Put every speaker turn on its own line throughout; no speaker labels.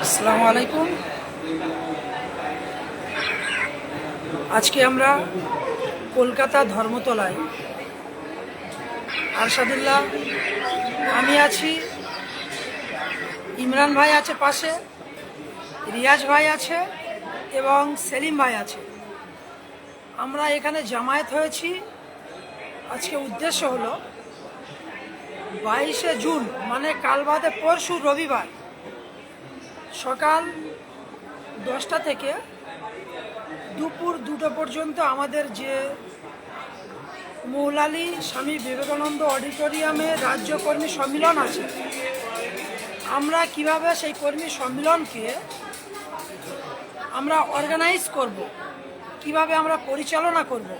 আসসালামু আলাইকুম। আজকে আমরা কলকাতা ধর্মতলায় আরশাদুল্লাহ, আমি আছি, ইমরান ভাই আছে পাশে, রিয়াজ ভাই আছে এবং সেলিম ভাই আছে। আমরা এখানে জামায়াত হয়েছি। আজকে উদ্দেশ্য হলো 22শে জুন মানে কাল বাদে পরশু রবিবার সকাল 10টা থেকে দুপুর 2টো পর্যন্ত আমাদের যে মৌলালী স্বামী বিবেকানন্দ অডিটোরিয়ামে রাজ্য কর্মী সম্মেলন আছে, আমরা কিভাবে সেই কর্মী সম্মেলনকে আমরা অর্গানাইজ করব, কিভাবে আমরা পরিচালনা করব,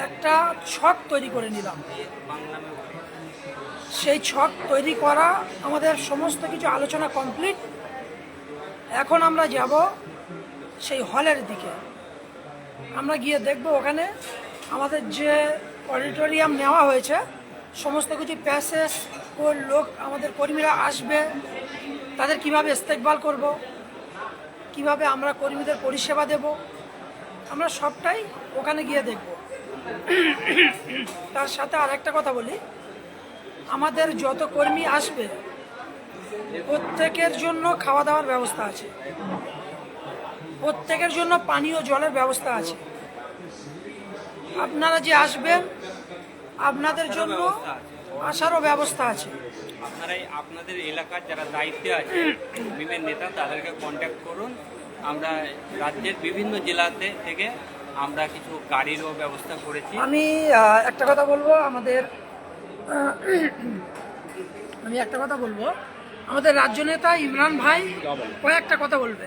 একটা ছক তৈরি করে নিলাম। সেই ছক তৈরি করা আমাদের সমস্ত কিছু আলোচনা কমপ্লিট। এখন আমরা যাব সেই হলের দিকে। আমরা গিয়ে দেখব ওখানে আমাদের যে অডিটোরিয়াম নেওয়া হয়েছে সমস্ত কিছু প্যাসেজ ও লোক, আমাদের কর্মীরা আসবে, তাদের কিভাবে ইস্তেকবাল করব, কিভাবে আমরা কর্মীদের পরিষেবা দেব, আমরা সবটাই ওখানে গিয়ে দেখব। তার সাথে আর একটা কথা বলি, আমাদের যত কর্মী আসবে প্রত্যেকের জন্য খাওয়া দাওয়ার ব্যবস্থা আছে, প্রত্যেকের জন্য পানীয় জলের ব্যবস্থা আছে। আপনারা যে আসবেন আপনাদের জন্য আসারও ব্যবস্থা আছে।
আপনারাই আপনাদের এলাকার যারা দায়িত্বে আছে বিভিন্ন নেতা, তাদেরকে কন্ট্যাক্ট করুন। আমরা রাজ্যের বিভিন্ন জেলাতে থেকে আমরা কিছু গাড়িরও ব্যবস্থা করেছি।
আমি একটা কথা বলবো, আমাদের রাজ্য নেতা ইমরান ভাই কয়েকটা কথা বলবে।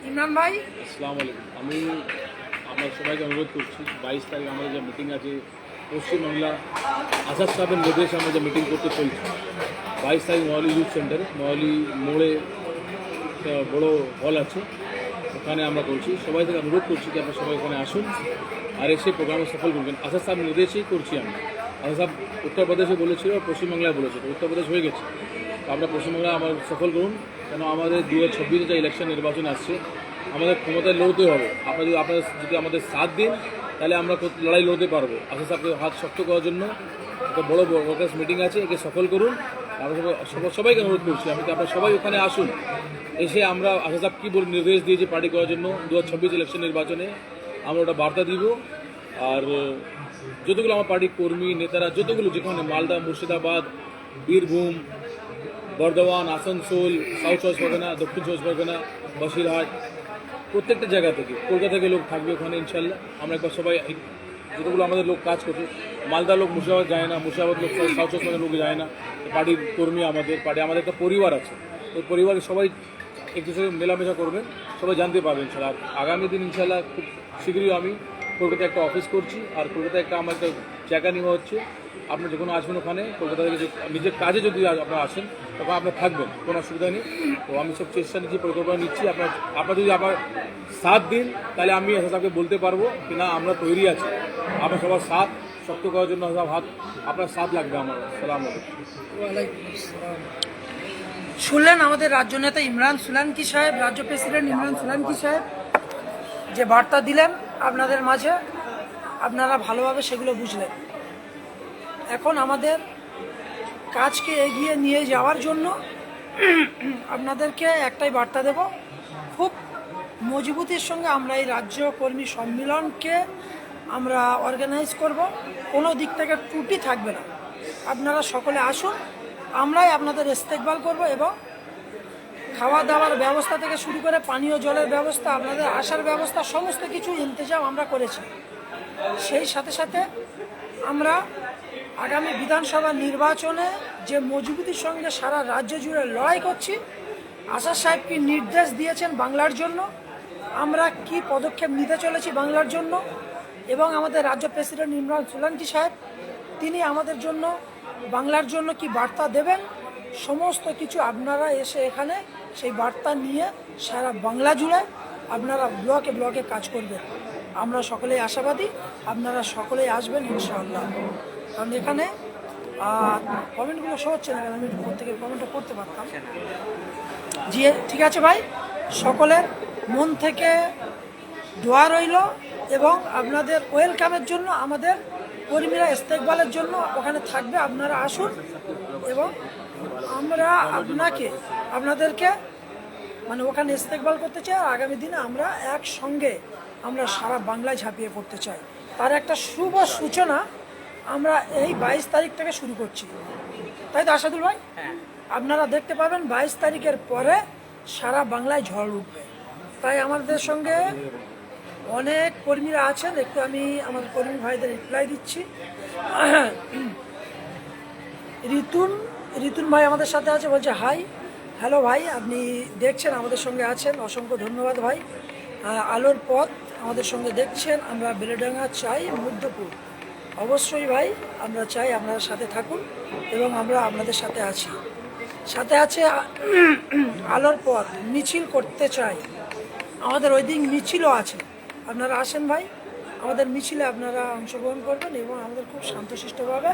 ইমরান ভাই।
আসসালামু আলাইকুম। আমি আমরা সবাইকে অনুরোধ করছি, 22 তারিখ আমাদের যে মিটিং আছে পশ্চিমবাংলা আজাদ সাহেবের নির্দেশে আমরা যে মিটিং করতে চলছি, 22 তারিখ মহালি ইউথ সেন্টারে, মহালি মোড়ে একটা বড়ো হল আছে, ওখানে আমরা করছি। সবাই থেকে অনুরোধ করছি যে আপনারা সবাই ওখানে আসুন আর এসে প্রোগ্রামে সফল করবেন। আজাদ সাহেব নির্দেশেই করছি আমরা। আজাদ সাহেব উত্তরপ্রদেশে বলেছিল, পশ্চিমবাংলায় বলেছিল, উত্তরপ্রদেশ হয়ে গেছে, তো আমরা পশ্চিমবাংলায় আমার সফল করুন। কেন আমাদের 2026 যে ইলেকশন নির্বাচন আসছে, আমাদের ক্ষমতায় লড়তে হবে। আপনারা যদি আমাদের সাথ দিন তাহলে আমরা লড়াই লড়তে পারবো। আশা সাহেবকে হাত শক্ত করার জন্য একটা বড় ওয়ার্কার্স মিটিং আছে, একে সফল করুন। আমরা সবাইকে অনুরোধ করছি আপনারা সবাই ওখানে আসুন। এসে আমরা আশা সাহেব কী বলে নির্দেশ দিয়েছে পার্টি করার জন্য 2026 ইলেকশন নির্বাচনে, আমরা ওটা বার্তা দিব। আর যতগুলো আমার পার্টির কর্মী নেতারা, যতগুলো যেখানে মালদা, মুর্শিদাবাদ, বীরভূম, বর্ধমান, আসানসোল, সাউথ চব্বিশ পরগনা, দক্ষিণ চব্বিশ পরগনা, বসিরহাট, প্রত্যেকটা জায়গা থেকে, কলকাতা থেকে লোক থাকবে ওখানে ইনশাল্লাহ। আমরা একবার সবাই, যতগুলো আমাদের লোক কাজ করছে, মালদার লোক মুর্শিদাবাদ যায় না, মুর্শিদাবাদ লোক সাউথ চব্বিশ পরগনার লোক যায় না। পার্টির কর্মী আমাদের একটা পরিবার আছে, ওই পরিবারের সবাই একটু সঙ্গে মেলামেশা করবেন, সবাই জানতে পারবেন ইনশাল্লাহ। আর আগামী দিন ইনশাল্লাহ খুব শীঘ্রই আমি কলকাতায় একটা অফিস করছি, আর কলকাতায় আমার একটা জায়গা নেওয়া হচ্ছে। আপনি যখন আসবেন ওখানে কলকাতা থেকে, নিজের কাজে যদি আপনারা আসেন তখন আপনার থাকবেন, কোনো অসুবিধা নেই। তো আমি সব চেষ্টা নিচ্ছি, পরিকল্পনা নিচ্ছি। আপনারা যদি আমার সাথ দিন তাহলে আমি সাহেবকে বলতে পারবো কি না আমরা তৈরি আছি। আপনার সবার সাথ শক্ত করার জন্য হাত, আপনার সাথ লাগবে আমার। সালাম আলাইকুম।
শুনলেন আমাদের রাজ্য নেতা ইমরান সুলানকি সাহেব, রাজ্য প্রেসিডেন্ট ইমরান সুলানকি সাহেব যে বার্তা দিলেন আপনাদের মাঝে, আপনারা ভালোভাবে সেগুলো বুঝলেন। এখন আমাদের কাজকে এগিয়ে নিয়ে যাওয়ার জন্য আপনাদেরকে একটাই বার্তা দেব, খুব মজবুতির সঙ্গে আমরা এই রাজ্য কর্মী সম্মেলনকে আমরা অর্গানাইজ করব। কোনো দিক থেকে ত্রুটি থাকবে না। আপনারা সকলে আসুন, আমরাই আপনাদের ইস্তেকবাল করব এবং খাওয়া দাওয়ার ব্যবস্থা থেকে শুরু করে পানীয় জলের ব্যবস্থা, আপনাদের আসার ব্যবস্থা, সমস্ত কিছু ইন্তজাম আমরা করেছি। সেই সাথে সাথে আমরা আগামী বিধানসভা নির্বাচনে যে মজবুতির সঙ্গে সারা রাজ্য জুড়ে লড়াই করছি, আসাদ সাহেব কি নির্দেশ দিয়েছেন বাংলার জন্য, আমরা কি পদক্ষেপ নিতে চলেছি বাংলার জন্য, এবং আমাদের রাজ্য প্রেসিডেন্ট ইমরান সুলানকি সাহেব তিনি আমাদের জন্য বাংলার জন্য কি বার্তা দেবেন, সমস্ত কিছু আপনারা এসে এখানে সেই বার্তা নিয়ে সারা বাংলা জুড়ে আপনারা ব্লকে ব্লকে কাজ করবেন। আমরা সকলেই আশাবাদী, আপনারা সকলেই আসবেন ইনশাআল্লাহ। কারণ এখানে কমেন্টগুলো শো হচ্ছে না, কারণ আমি প্রত্যেকের কমেন্টটা করতে পারতাম। জি ঠিক আছে ভাই, সকলের মন থেকে দোয়া রইল এবং আপনাদের ওয়েলকামের জন্য, আমাদের কর্মীরা ইস্তেকবালের জন্য ওখানে থাকবে, আপনারা আসুন এবং আমরা আপনাদেরকে মানে ওখানে ইস্তেকবাল করতে চাই। আর আগামী দিনে আমরা একসঙ্গে আমরা সারা বাংলায় ঝাঁপিয়ে পড়তে চাই। তার একটা শুভ সূচনা আমরা এই 22 তারিখ থেকে শুরু করছি, তাই তো আসাদুল ভাই? আপনারা দেখতে পাবেন 22 তারিখের পরে সারা বাংলায় ঝড় উঠবে। তাই আমাদের সঙ্গে অনেক কর্মীরা আছেন, একটু আমি আমার কর্মী ভাইদের রিপ্লাই দিচ্ছি। রিতুন ভাই আমাদের সাথে আছে, বলছে হাই, হ্যালো ভাই, আপনি দেখছেন আমাদের সঙ্গে আছেন, অসংখ্য ধন্যবাদ ভাই। আলোর পথ আমাদের সঙ্গে দেখছেন, আমরা বেলেডাঙ্গা চাই মধ্যপুর, অবশ্যই ভাই আমরা চাই আপনারা সাথে থাকুন এবং আমরা আপনাদের সাথে আছি। সাথে আছে আলোর পথ, মিছিল করতে চাই, আমাদের ওই দিন মিছিলও আছে, আপনারা আসেন ভাই, আমাদের মিছিলে আপনারা অংশগ্রহণ করবেন এবং আমাদের খুব শান্তশিষ্টভাবে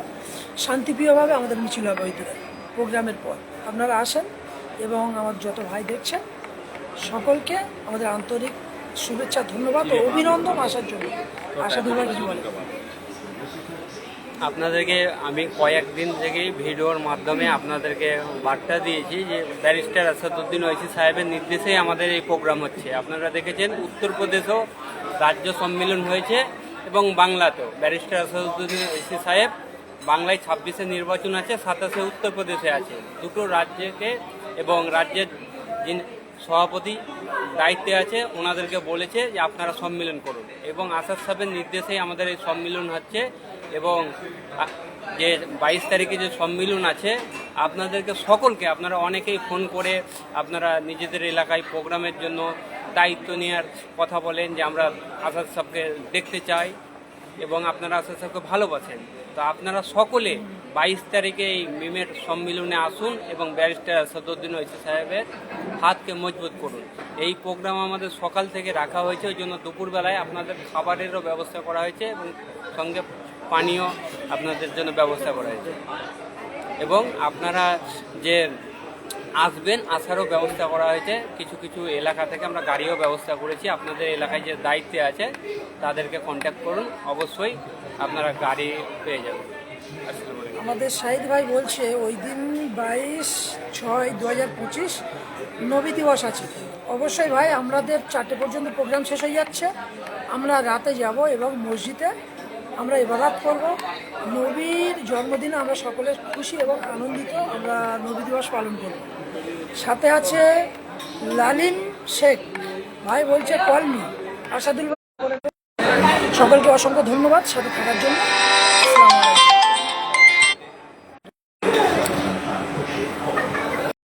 শান্তিপ্রিয়ভাবে আমাদের মিছিল হবে ওই দিনে প্রোগ্রামের পর। আপনারা আসেন এবং আমার যত ভাই দেখছেন সকলকে আমাদের আন্তরিক শুভেচ্ছা, ধন্যবাদ ও অভিনন্দন আসার জন্য। আশাদুল ভাই কিছু বলেন?
আপনাদেরকে আমি কয়েকদিন থেকেই ভিডিওর মাধ্যমে আপনাদেরকে বার্তা দিয়েছি যে ব্যারিস্টার আসাদুদ্দিন ওয়াইসি সাহেবের নির্দেশেই আমাদের এই প্রোগ্রাম হচ্ছে। আপনারা দেখেছেন উত্তরপ্রদেশেও রাজ্য সম্মেলন হয়েছে এবং বাংলাতেও ব্যারিস্টার আসাদুদ্দিন ওয়াইসি সাহেব, বাংলায় 26-এ নির্বাচন আছে, 27-এ উত্তরপ্রদেশে আছে। দুটো রাজ্যকে এবং রাজ্যের যিনি সভাপতি দায়িত্বে আছে ওনাদেরকে বলেছে যে আপনারা সম্মেলন করুন এবং আসাদ সাহেবের নির্দেশেই আমাদের এই সম্মেলন হচ্ছে। এবং যে 22 তারিখে যে সম্মেলন আছে আপনাদেরকে সকলকে, আপনারা অনেকেই ফোন করে আপনারা নিজেদের এলাকায় প্রোগ্রামের জন্য দায়িত্ব নেওয়ার কথা বলেন যে আমরা আসাদ সাহেবকে দেখতে চাই এবং আপনারা আসাদ সাহেবকে ভালোবাসেন। তো আপনারা সকলে 22 তারিখে এই মিমের সম্মেলনে আসুন এবং ব্যারিস্টার আসাদুদ্দিন ওয়াইসি সাহেবের হাতকে মজবুত করুন। এই প্রোগ্রাম আমাদের সকাল থেকে রাখা হয়েছে, ওই জন্য দুপুরবেলায় আপনাদের খাবারেরও ব্যবস্থা করা হয়েছে এবং সঙ্গে পানীয় আপনাদের জন্য ব্যবস্থা করা হয়েছে এবং আপনারা যে আসবেন আসারও ব্যবস্থা করা হয়েছে। কিছু কিছু এলাকা থেকে আমরা গাড়িও ব্যবস্থা করেছি, আপনাদের এলাকায় যে দায়িত্বে আছে তাদেরকে কন্ট্যাক্ট করুন, অবশ্যই আপনারা গাড়ি পেয়ে যাবেন। আসসালামু আলাইকুম।
আমাদের শাহিদ ভাই বলছে ওই দিন 22/6/2025 নবী দিবস আছে। অবশ্যই ভাই, আমাদের 4টে পর্যন্ত প্রোগ্রাম শেষ হয়ে যাচ্ছে, আমরা রাতে যাব এবং মসজিদে আমরা ইবাদত করব। নবীর জন্মদিনে আমরা সকলে খুশি এবং আনন্দিত, আমরা নবী দিবস পালন করব। সাথে আছে লালিম শেখ ভাই, বলছে কলমি। আসাদুল ভাই সকলকে অসংখ্য ধন্যবাদ সাথে থাকার জন্য।